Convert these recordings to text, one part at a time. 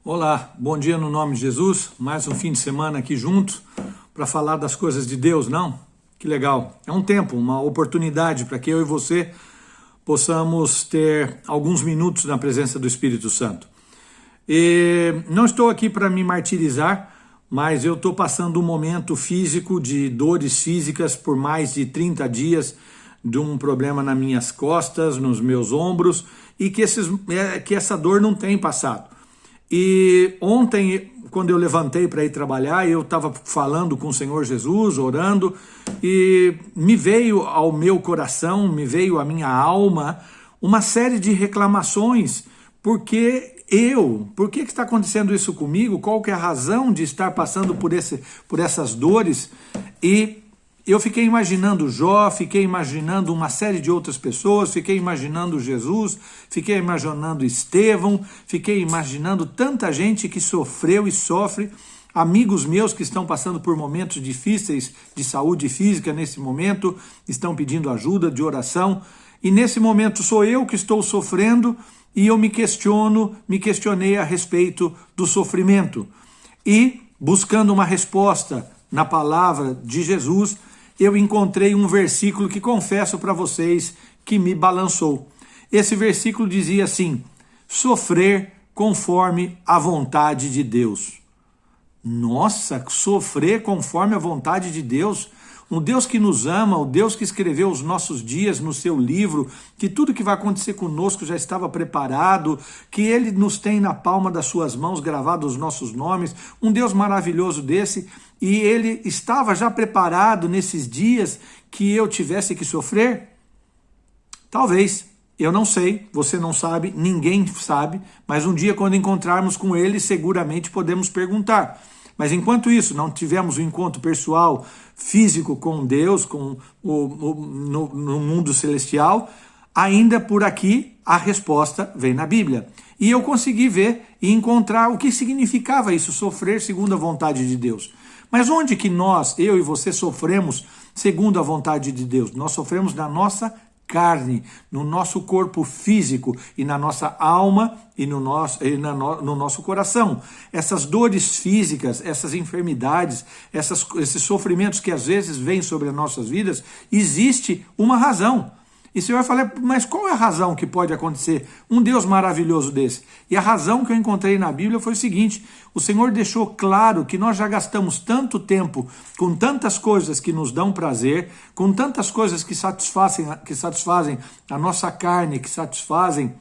Olá, bom dia no nome de Jesus, mais um fim de semana aqui juntos para falar das coisas de Deus, não? Que legal, é um tempo, uma oportunidade para que eu e você possamos ter alguns minutos na presença do Espírito Santo. E não estou aqui para me martirizar, mas eu estou passando um momento físico de dores físicas por mais de 30 dias, de um problema nas minhas costas, nos meus ombros, e que essa dor não tem passado. E ontem, quando eu levantei para ir trabalhar, eu estava falando com o Senhor Jesus, orando, e me veio ao meu coração, me veio à minha alma, uma série de reclamações, por que está acontecendo isso comigo, qual que é a razão de estar passando por essas dores, e eu fiquei imaginando Jó, fiquei imaginando uma série de outras pessoas, fiquei imaginando Jesus, fiquei imaginando Estevão, fiquei imaginando tanta gente que sofreu e sofre, amigos meus que estão passando por momentos difíceis de saúde física nesse momento, estão pedindo ajuda, de oração, e nesse momento sou eu que estou sofrendo e eu me questionei a respeito do sofrimento. E buscando uma resposta na palavra de Jesus, eu encontrei um versículo que confesso para vocês que me balançou. Esse versículo dizia assim: sofrer conforme a vontade de Deus. Nossa, sofrer conforme a vontade de Deus? Um Deus que nos ama, o Deus que escreveu os nossos dias no seu livro, que tudo que vai acontecer conosco já estava preparado, que Ele nos tem na palma das suas mãos gravados os nossos nomes, um Deus maravilhoso desse, e Ele estava já preparado nesses dias que eu tivesse que sofrer? Talvez, eu não sei, você não sabe, ninguém sabe, mas um dia quando encontrarmos com Ele, seguramente podemos perguntar. Mas enquanto isso, não tivemos um encontro pessoal, físico com Deus, no mundo celestial, ainda por aqui a resposta vem na Bíblia. E eu consegui ver e encontrar o que significava isso, sofrer segundo a vontade de Deus. Mas onde que eu e você sofremos segundo a vontade de Deus? Nós sofremos na nossa carne, no nosso corpo físico e na nossa alma e no nosso coração. Essas dores físicas, essas enfermidades, esses sofrimentos que às vezes vêm sobre as nossas vidas, existe uma razão. E você vai falar, mas qual é a razão que pode acontecer um Deus maravilhoso desse? E a razão que eu encontrei na Bíblia foi o seguinte: o Senhor deixou claro que nós já gastamos tanto tempo com tantas coisas que nos dão prazer, com tantas coisas que satisfazem a nossa carne, que satisfazem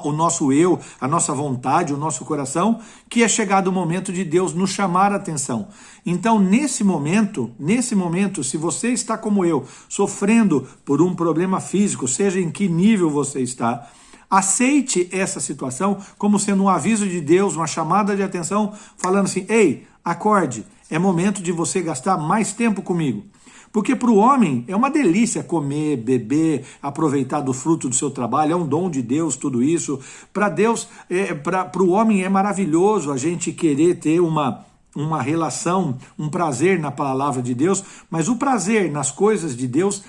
o nosso eu, a nossa vontade, o nosso coração, que é chegado o momento de Deus nos chamar a atenção. Então, nesse momento, se você está como eu, sofrendo por um problema físico, seja em que nível você está, aceite essa situação como sendo um aviso de Deus, uma chamada de atenção, falando assim: ei, acorde, é momento de você gastar mais tempo comigo. Porque para o homem é uma delícia comer, beber, aproveitar do fruto do seu trabalho, é um dom de Deus tudo isso. Para Deus, para o homem é maravilhoso a gente querer ter uma relação, um prazer na palavra de Deus, mas o prazer nas coisas de Deus,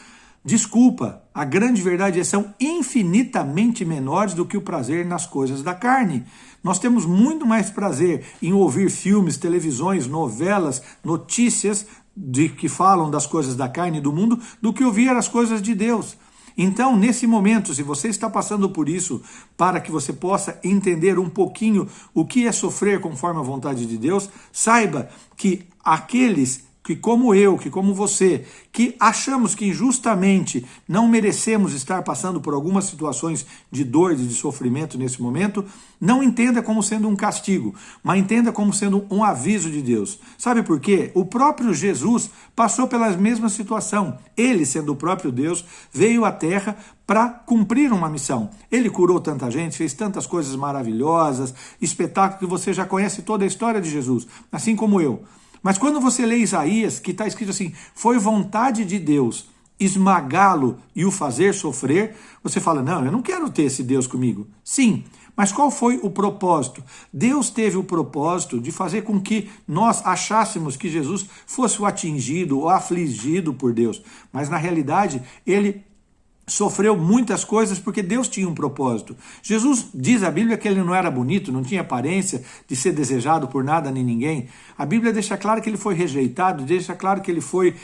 desculpa, a grande verdade é que são infinitamente menores do que o prazer nas coisas da carne. Nós temos muito mais prazer em ouvir filmes, televisões, novelas, notícias que falam das coisas da carne e do mundo, do que ouvir as coisas de Deus. Então, nesse momento, se você está passando por isso, para que você possa entender um pouquinho o que é sofrer conforme a vontade de Deus, saiba que aqueles que como eu, que como você, que achamos que injustamente não merecemos estar passando por algumas situações de dor e de sofrimento nesse momento, não entenda como sendo um castigo, mas entenda como sendo um aviso de Deus. Sabe por quê? O próprio Jesus passou pela mesma situação. Ele, sendo o próprio Deus, veio à Terra para cumprir uma missão. Ele curou tanta gente, fez tantas coisas maravilhosas, espetáculo que você já conhece toda a história de Jesus, assim como eu. Mas quando você lê Isaías, que está escrito assim: foi vontade de Deus esmagá-lo e o fazer sofrer, você fala: não, eu não quero ter esse Deus comigo. Sim, mas qual foi o propósito? Deus teve o propósito de fazer com que nós achássemos que Jesus fosse o atingido ou afligido por Deus. Mas na realidade, ele sofreu muitas coisas porque Deus tinha um propósito. Jesus, diz a Bíblia, que ele não era bonito, não tinha aparência de ser desejado por nada nem ninguém. A Bíblia deixa claro que ele foi rejeitado, deixa claro que ele foi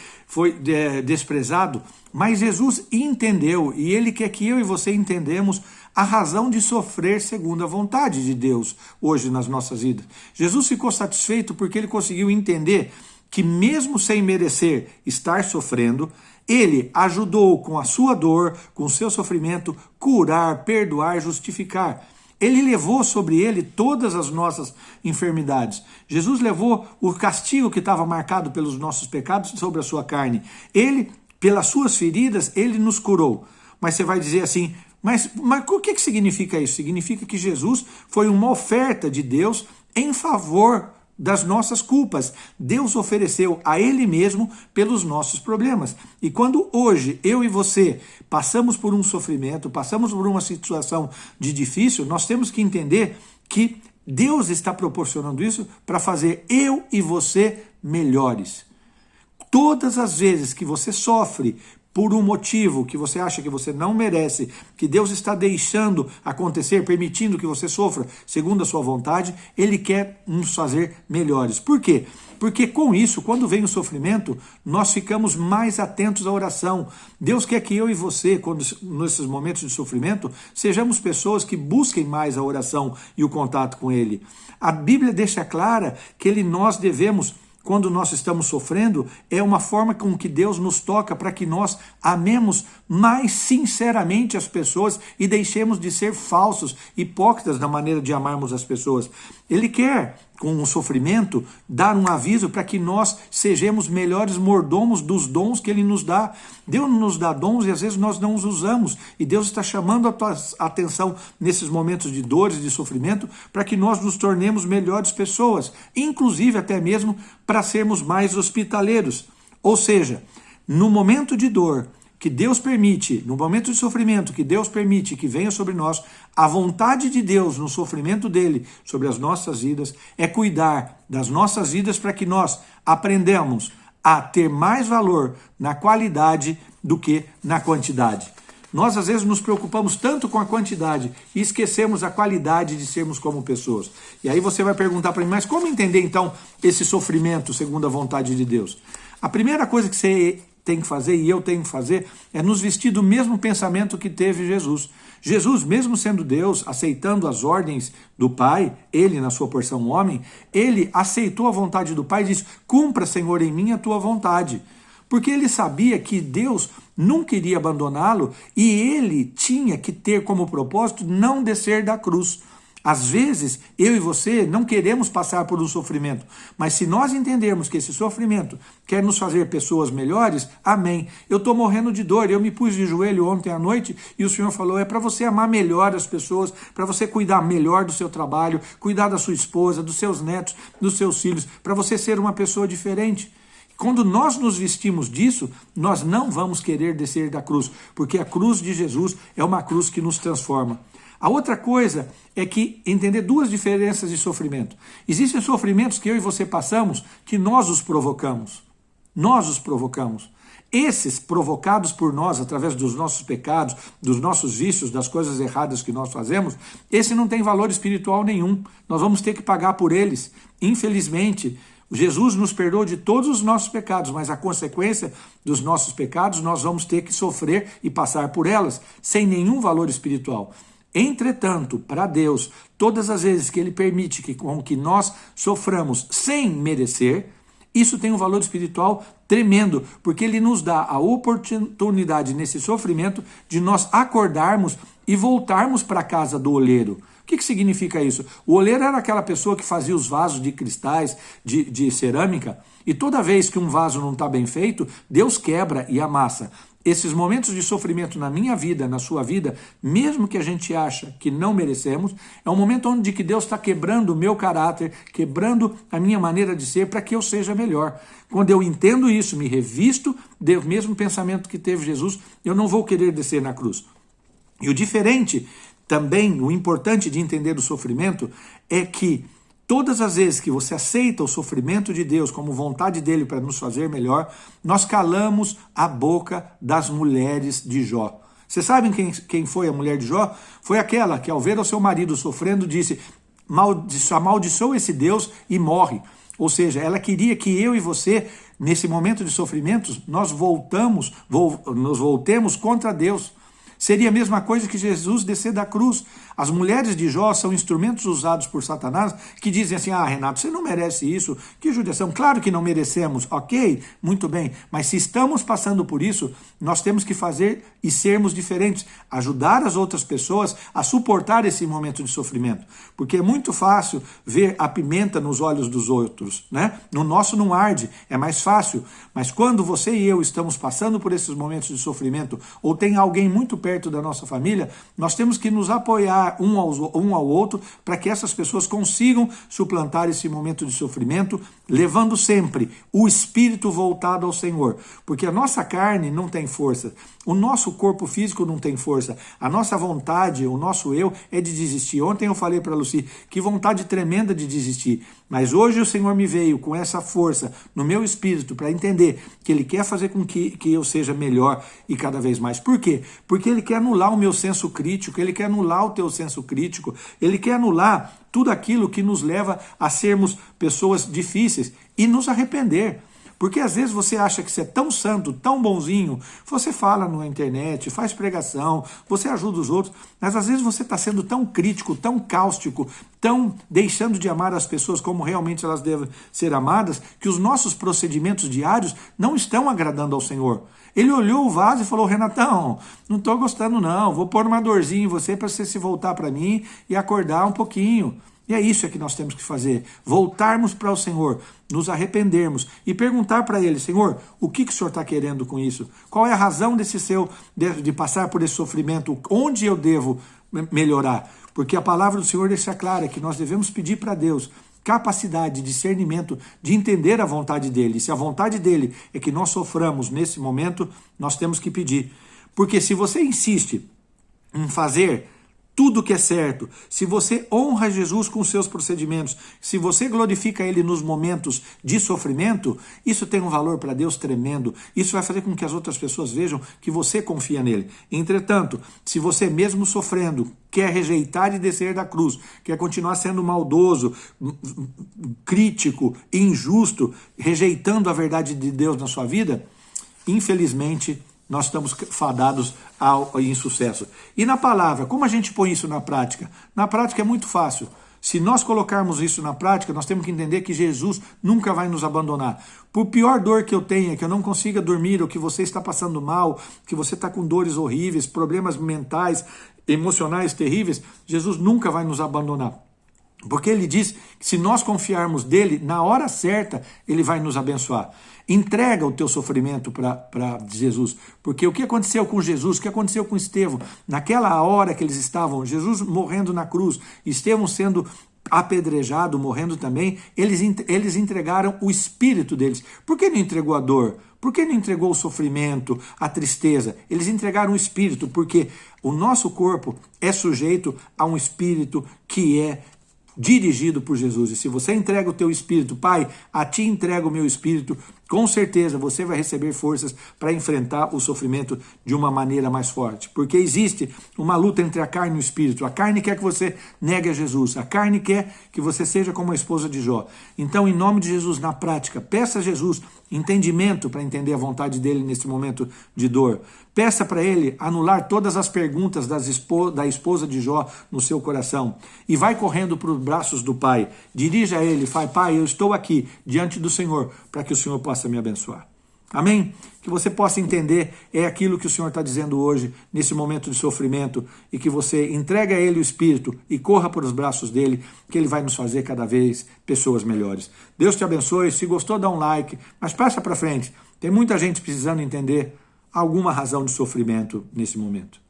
desprezado, mas Jesus entendeu, e ele quer que eu e você entendamos a razão de sofrer segundo a vontade de Deus hoje nas nossas vidas. Jesus ficou satisfeito porque ele conseguiu entender que mesmo sem merecer estar sofrendo, ele ajudou com a sua dor, com o seu sofrimento, curar, perdoar, justificar. Ele levou sobre ele todas as nossas enfermidades. Jesus levou o castigo que estava marcado pelos nossos pecados sobre a sua carne. Ele, pelas suas feridas, ele nos curou. Mas você vai dizer assim, mas o que significa isso? Significa que Jesus foi uma oferta de Deus em favor das nossas culpas. Deus ofereceu a Ele mesmo pelos nossos problemas. E quando hoje eu e você passamos por um sofrimento, passamos por uma situação de difícil, nós temos que entender que Deus está proporcionando isso para fazer eu e você melhores. Todas as vezes que você sofre por um motivo que você acha que você não merece, que Deus está deixando acontecer, permitindo que você sofra segundo a sua vontade, Ele quer nos fazer melhores. Por quê? Porque com isso, quando vem o sofrimento, nós ficamos mais atentos à oração. Deus quer que eu e você, nesses momentos de sofrimento, sejamos pessoas que busquem mais a oração e o contato com Ele. A Bíblia deixa clara que nós devemos, quando nós estamos sofrendo, é uma forma com que Deus nos toca para que nós amemos mais sinceramente as pessoas e deixemos de ser falsos, hipócritas na maneira de amarmos as pessoas. Ele quer, com o sofrimento, dar um aviso para que nós sejamos melhores mordomos dos dons que Ele nos dá. Deus nos dá dons e às vezes nós não os usamos. E Deus está chamando a tua atenção nesses momentos de dores, de sofrimento, para que nós nos tornemos melhores pessoas, inclusive até mesmo para sermos mais hospitaleiros. Ou seja, no momento de dor que Deus permite, no momento de sofrimento que Deus permite que venha sobre nós, a vontade de Deus no sofrimento dele sobre as nossas vidas é cuidar das nossas vidas para que nós aprendamos a ter mais valor na qualidade do que na quantidade. Nós às vezes nos preocupamos tanto com a quantidade e esquecemos a qualidade de sermos como pessoas. E aí você vai perguntar para mim, mas como entender então esse sofrimento segundo a vontade de Deus? A primeira coisa que você tem que fazer, e eu tenho que fazer, é nos vestir do mesmo pensamento que teve Jesus. Jesus, mesmo sendo Deus, aceitando as ordens do Pai, ele na sua porção homem, ele aceitou a vontade do Pai e disse, cumpra, Senhor, em mim a tua vontade. Porque ele sabia que Deus nunca iria abandoná-lo e ele tinha que ter como propósito não descer da cruz. Às vezes, eu e você não queremos passar por um sofrimento, mas se nós entendermos que esse sofrimento quer nos fazer pessoas melhores, amém. Eu estou morrendo de dor, eu me pus de joelho ontem à noite e o Senhor falou, é para você amar melhor as pessoas, para você cuidar melhor do seu trabalho, cuidar da sua esposa, dos seus netos, dos seus filhos, para você ser uma pessoa diferente. Quando nós nos vestimos disso, nós não vamos querer descer da cruz, porque a cruz de Jesus é uma cruz que nos transforma. A outra coisa é que entender duas diferenças de sofrimento. Existem sofrimentos que eu e você passamos que nós os provocamos. Nós os provocamos. Esses provocados por nós através dos nossos pecados, dos nossos vícios, das coisas erradas que nós fazemos, esse não tem valor espiritual nenhum. Nós vamos ter que pagar por eles. Infelizmente, Jesus nos perdoou de todos os nossos pecados, mas a consequência dos nossos pecados nós vamos ter que sofrer e passar por elas, sem nenhum valor espiritual. Entretanto, para Deus, todas as vezes que Ele permite que nós soframos sem merecer, isso tem um valor espiritual tremendo, porque Ele nos dá a oportunidade nesse sofrimento de nós acordarmos e voltarmos para a casa do oleiro. O que significa isso? O oleiro era aquela pessoa que fazia os vasos de cristais, de cerâmica, e toda vez que um vaso não está bem feito, Deus quebra e amassa. Esses momentos de sofrimento na minha vida, na sua vida, mesmo que a gente acha que não merecemos, é um momento onde que Deus está quebrando o meu caráter, quebrando a minha maneira de ser para que eu seja melhor. Quando eu entendo isso, me revisto do mesmo pensamento que teve Jesus, eu não vou querer descer na cruz. E o diferente também, o importante de entender do sofrimento é que todas as vezes que você aceita o sofrimento de Deus como vontade dele para nos fazer melhor, nós calamos a boca das mulheres de Jó. Vocês sabem quem foi a mulher de Jó? Foi aquela que, ao ver o seu marido sofrendo, disse: amaldiçoa esse Deus e morre. Ou seja, ela queria que eu e você, nesse momento de sofrimentos, nos voltemos contra Deus. Seria a mesma coisa que Jesus descer da cruz. As mulheres de Jó são instrumentos usados por Satanás que dizem assim: ah, Renato, você não merece isso, que judiação. Claro que não merecemos, ok, muito bem, mas se estamos passando por isso, nós temos que fazer e sermos diferentes, ajudar as outras pessoas a suportar esse momento de sofrimento, porque é muito fácil ver a pimenta nos olhos dos outros, né? No nosso não arde, é mais fácil, mas quando você e eu estamos passando por esses momentos de sofrimento, ou tem alguém muito perto da nossa família, nós temos que nos apoiar um ao outro para que essas pessoas consigam suplantar esse momento de sofrimento, levando sempre o espírito voltado ao Senhor, porque a nossa carne não tem força, o nosso corpo físico não tem força, a nossa vontade, o nosso eu é de desistir. Ontem eu falei para a Lucy, que vontade tremenda de desistir, mas hoje o Senhor me veio com essa força no meu espírito para entender que Ele quer fazer com que eu seja melhor e cada vez mais. Por quê? Porque Ele quer anular o meu senso crítico, Ele quer anular o teu senso crítico, Ele quer anular tudo aquilo que nos leva a sermos pessoas difíceis e nos arrepender. Porque às vezes você acha que você é tão santo, tão bonzinho, você fala na internet, faz pregação, você ajuda os outros, mas às vezes você está sendo tão crítico, tão cáustico, tão deixando de amar as pessoas como realmente elas devem ser amadas, que os nossos procedimentos diários não estão agradando ao Senhor. Ele olhou o vaso e falou: Renatão, não estou gostando não, vou pôr uma dorzinha em você para você se voltar para mim e acordar um pouquinho. E é isso que nós temos que fazer, voltarmos para o Senhor, nos arrependermos e perguntar para Ele: Senhor, o que o Senhor está querendo com isso? Qual é a razão de passar por esse sofrimento? Onde eu devo melhorar? Porque a palavra do Senhor deixa clara que nós devemos pedir para Deus capacidade, discernimento, de entender a vontade dEle. E se a vontade dEle é que nós soframos nesse momento, nós temos que pedir. Porque se você insiste em fazer tudo que é certo, se você honra Jesus com os seus procedimentos, se você glorifica Ele nos momentos de sofrimento, isso tem um valor para Deus tremendo. Isso vai fazer com que as outras pessoas vejam que você confia nele. Entretanto, se você mesmo sofrendo, quer rejeitar e descer da cruz, quer continuar sendo maldoso, crítico, injusto, rejeitando a verdade de Deus na sua vida, infelizmente, nós estamos fadados ao insucesso. E na palavra, como a gente põe isso na prática? Na prática é muito fácil. Se nós colocarmos isso na prática, nós temos que entender que Jesus nunca vai nos abandonar. Por pior dor que eu tenha, que eu não consiga dormir, ou que você está passando mal, que você está com dores horríveis, problemas mentais, emocionais terríveis, Jesus nunca vai nos abandonar. Porque Ele diz que se nós confiarmos nele, na hora certa, Ele vai nos abençoar. Entrega o teu sofrimento para Jesus, porque o que aconteceu com Jesus, o que aconteceu com Estevão, naquela hora que eles estavam, Jesus morrendo na cruz, Estevão sendo apedrejado, morrendo também, eles entregaram o espírito deles. Por que não entregou a dor? Por que não entregou o sofrimento, a tristeza? Eles entregaram o espírito, porque o nosso corpo é sujeito a um espírito que é dirigido por Jesus. E se você entrega o teu espírito: Pai, a ti entrego o meu espírito, com certeza você vai receber forças para enfrentar o sofrimento de uma maneira mais forte. Porque existe uma luta entre a carne e o espírito. A carne quer que você negue a Jesus. A carne quer que você seja como a esposa de Jó. Então, em nome de Jesus, na prática, peça a Jesus entendimento para entender a vontade dele nesse momento de dor. Peça para ele anular todas as perguntas da esposa de Jó no seu coração. E vai correndo para os braços do Pai. Dirija a ele: Pai, eu estou aqui diante do Senhor para que o Senhor possa me abençoar. Amém? Que você possa entender é aquilo que o Senhor está dizendo hoje, nesse momento de sofrimento, e que você entregue a Ele o Espírito e corra por os braços dEle, que Ele vai nos fazer cada vez pessoas melhores. Deus te abençoe. Se gostou, dá um like, mas passa para frente. Tem muita gente precisando entender alguma razão de sofrimento nesse momento.